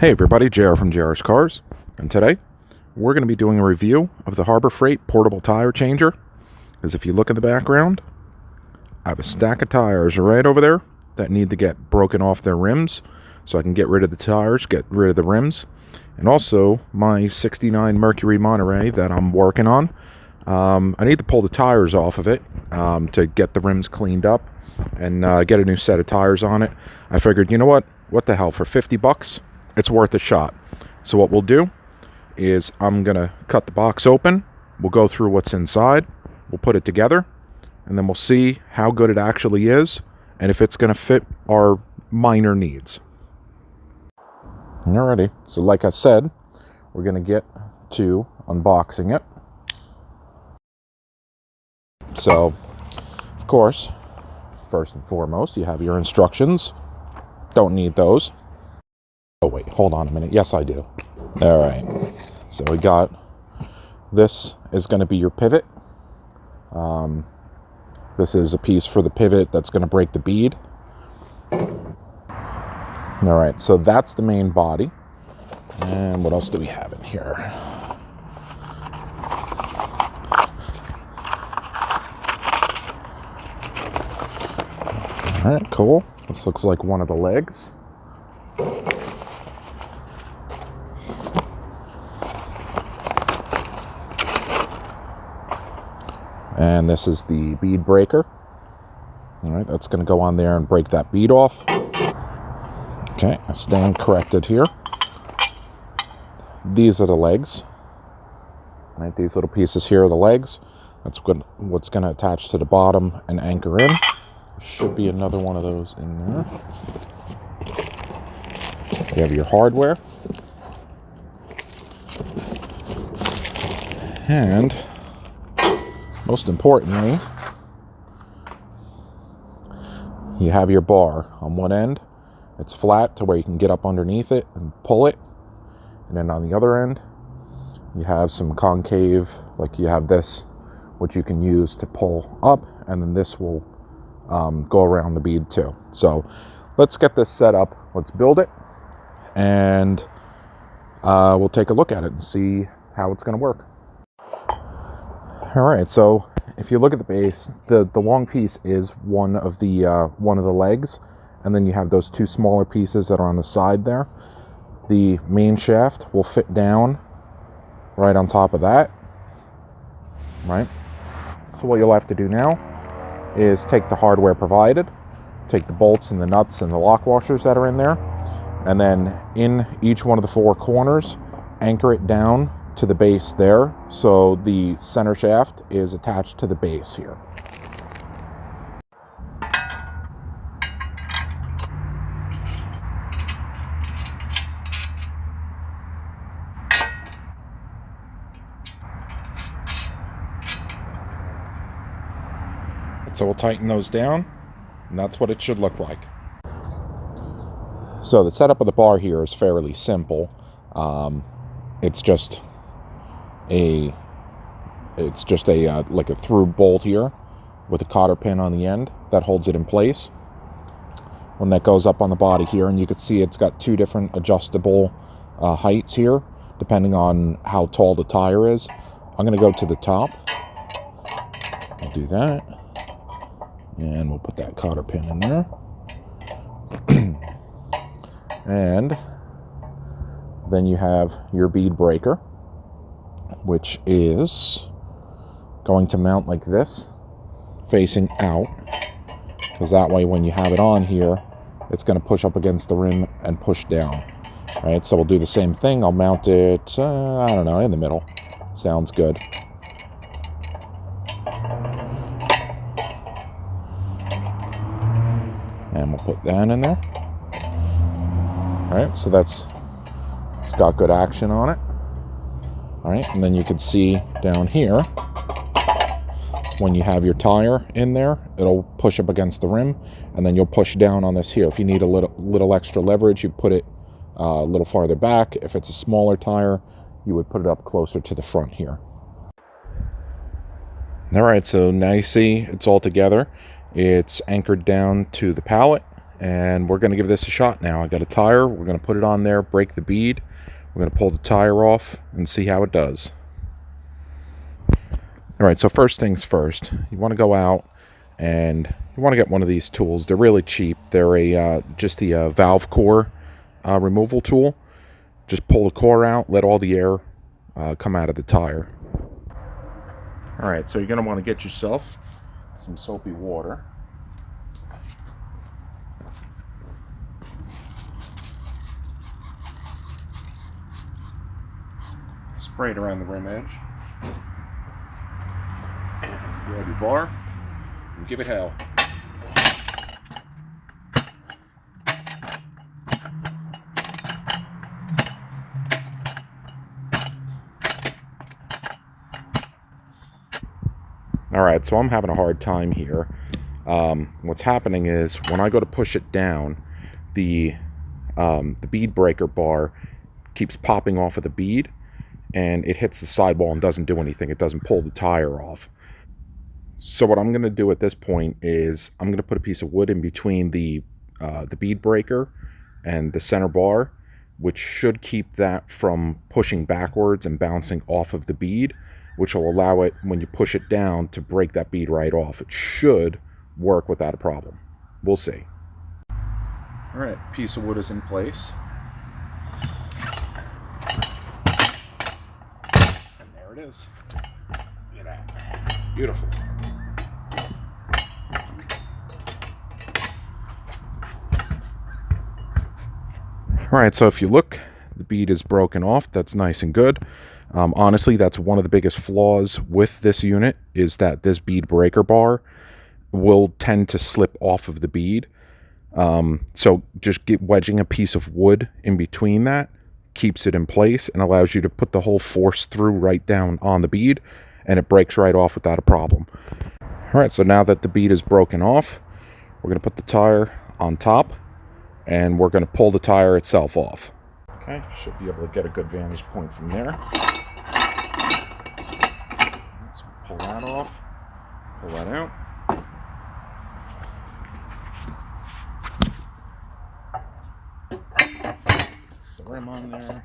Hey everybody, JR from JR's Cars, and today we're going to be doing a review of the Harbor Freight Portable Tire Changer. As if you look in the background, I have a stack of tires right over there that need to get broken off their rims, so I can get rid of the tires, get rid of the rims, and also my 69 Mercury Monterey that I'm working on. I need to pull the tires off of it to get the rims cleaned up and get a new set of tires on it. I figured, you know what the hell, for 50 bucks? It's worth a shot. So what we'll do is I'm going to cut the box open. We'll go through what's inside. We'll put it together. And then we'll see how good it actually is and if it's going to fit our minor needs. Alrighty. So like I said, we're going to get to unboxing it. So, of course, first and foremost, you have your instructions. Don't need those. Oh, wait, hold on a minute. Yes, I do. All right. So we got, this is going to be your pivot. This is a piece for the pivot that's going to break the bead. All right, so that's the main body. And what else do we have in here? All right, cool. This looks like one of the legs. And this is the bead breaker. All right, that's going to go on there and break that bead off. Okay, I stand corrected here. These are the legs. All right, these little pieces here are the legs. That's what's going to attach to the bottom and anchor in. There should be another one of those in there. You have your hardware. And most importantly, you have your bar on one end. It's flat to where you can get up underneath it and pull it. And then on the other end, you have some concave, like you have this, which you can use to pull up. And then this will go around the bead too. So let's get this set up. Let's build it. And we'll take a look at it and see how it's going to work. All right, so if you look at the base, the long piece is one of the legs, and then you have those two smaller pieces that are on the side there. The main shaft will fit down right on top of that, right? So what you'll have to do now is take the hardware provided, take the bolts and the nuts and the lock washers that are in there, and then in each one of the four corners, anchor it down to the base there, so the center shaft is attached to the base here. So we'll tighten those down, and that's what it should look like. So the setup of the bar here is fairly simple. It's just a like a through bolt here with a cotter pin on the end that holds it in place. When that goes up on the body here, and you can see it's got two different adjustable heights here depending on how tall the tire is. I'm going to go to the top. I'll do that, and we'll put that cotter pin in there. And then you have your bead breaker, which is going to mount like this, facing out, because that way when you have it on here, it's going to push up against the rim and push down. All right, so we'll do the same thing. I'll mount it, I don't know, in the middle. Sounds good. And we'll put that in there. All right, so it's got good action on it. All right, and then you can see down here, when you have your tire in there, it'll push up against the rim, and then you'll push down on this here. If you need a little extra leverage, you put it a little farther back. If it's a smaller tire, you would put it up closer to the front here. All right, so now you see it's all together. It's anchored down to the pallet, and we're going to give this a shot now. I got a tire. We're going to put it on there, break the bead. We're going to pull the tire off and see how it does. All right, so first things first, you want to go out and you want to get one of these tools. They're really cheap. They're just the valve core removal tool. Just pull the core out, let all the air come out of the tire. All right, so you're going to want to get yourself some soapy water. Spray it around the rim edge. And grab your bar and give it hell. All right, so I'm having a hard time here. What's happening is when I go to push it down, the bead breaker bar keeps popping off of the bead, and it hits the sidewall and doesn't do anything. It doesn't pull the tire off. So what I'm going to do at this point is I'm going to put a piece of wood in between the bead breaker and the center bar, which should keep that from pushing backwards and bouncing off of the bead, which will allow it, when you push it down, to break that bead right off. It should work without a problem. We'll see. All right, piece of wood is in place. And there it is. Look at that. Beautiful. All right, so if you look, the bead is broken off. That's nice and good. Honestly, that's one of the biggest flaws with this unit, is that this bead breaker bar will tend to slip off of the bead. So just wedging a piece of wood in between that keeps it in place and allows you to put the whole force through right down on the bead, and it breaks right off without a problem. All right, so now that the bead is broken off, we're going to put the tire on top, and we're going to pull the tire itself off. Okay, should be able to get a good vantage point from there. Let's pull that off, pull that out. The rim on there.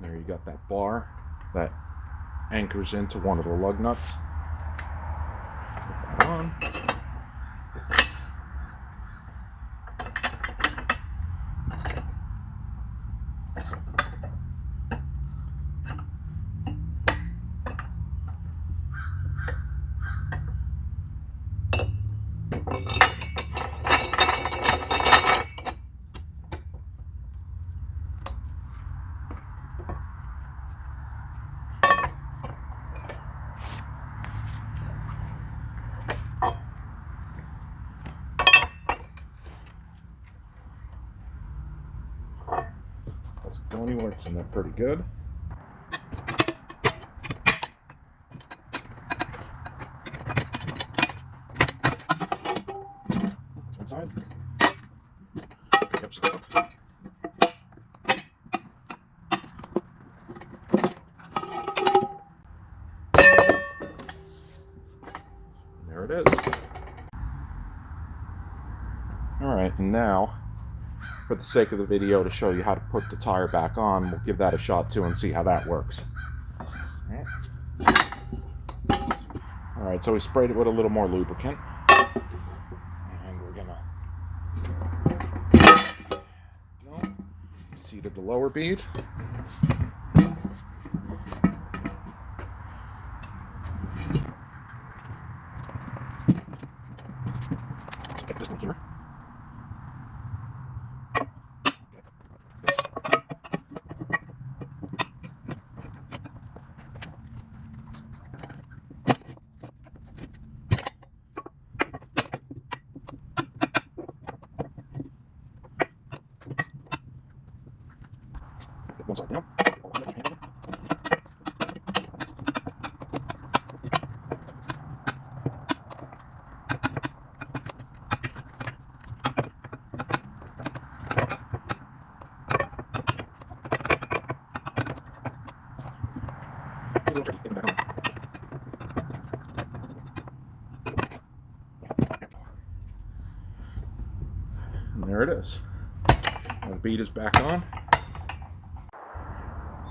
There you got that bar that anchors into one of the lug nuts. Put that on. That's going works in there pretty good. Inside. Yep, stop. There it is. All right, and now, for the sake of the video, to show you how to put the tire back on, we'll give that a shot too and see how that works. All right, so we sprayed it with a little more lubricant, and we're gonna seated the lower bead. Let's get this one here. One side down. And there it is. The bead is back on.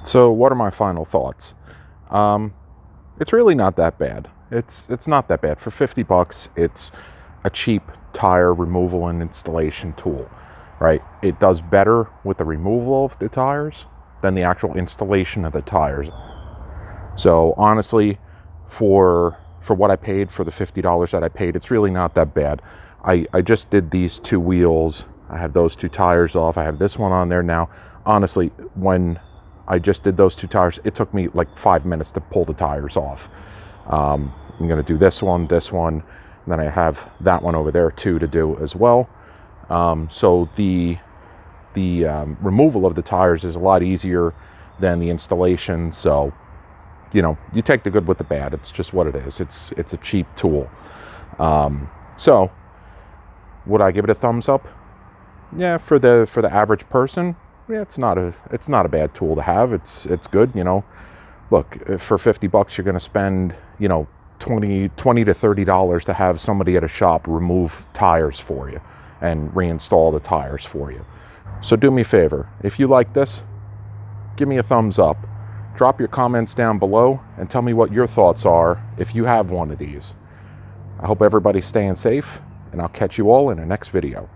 So what are my final thoughts? It's really not that bad. It's not that bad. For 50 bucks, it's a cheap tire removal and installation tool, right? It does better with the removal of the tires than the actual installation of the tires. So honestly, for what I paid, for the $50 that I paid, it's really not that bad. I just did these two wheels. I have those two tires off. I have this one on there now. Honestly, when I just did those two tires, it took me like 5 minutes to pull the tires off. I'm going to do this one, and then I have that one over there too to do as well. So the removal of the tires is a lot easier than the installation. So, you know, you take the good with the bad. It's just what it is. It's a cheap tool. So would I give it a thumbs up? Yeah, for the average person, yeah, it's not a bad tool to have. It's good, you know. Look, for 50 bucks you're going to spend, you know, $20 to $30 to have somebody at a shop remove tires for you and reinstall the tires for you. So do me a favor, if you like this, give me a thumbs up. Drop your comments down below and tell me what your thoughts are if you have one of these. I hope everybody's staying safe, and I'll catch you all in the next video.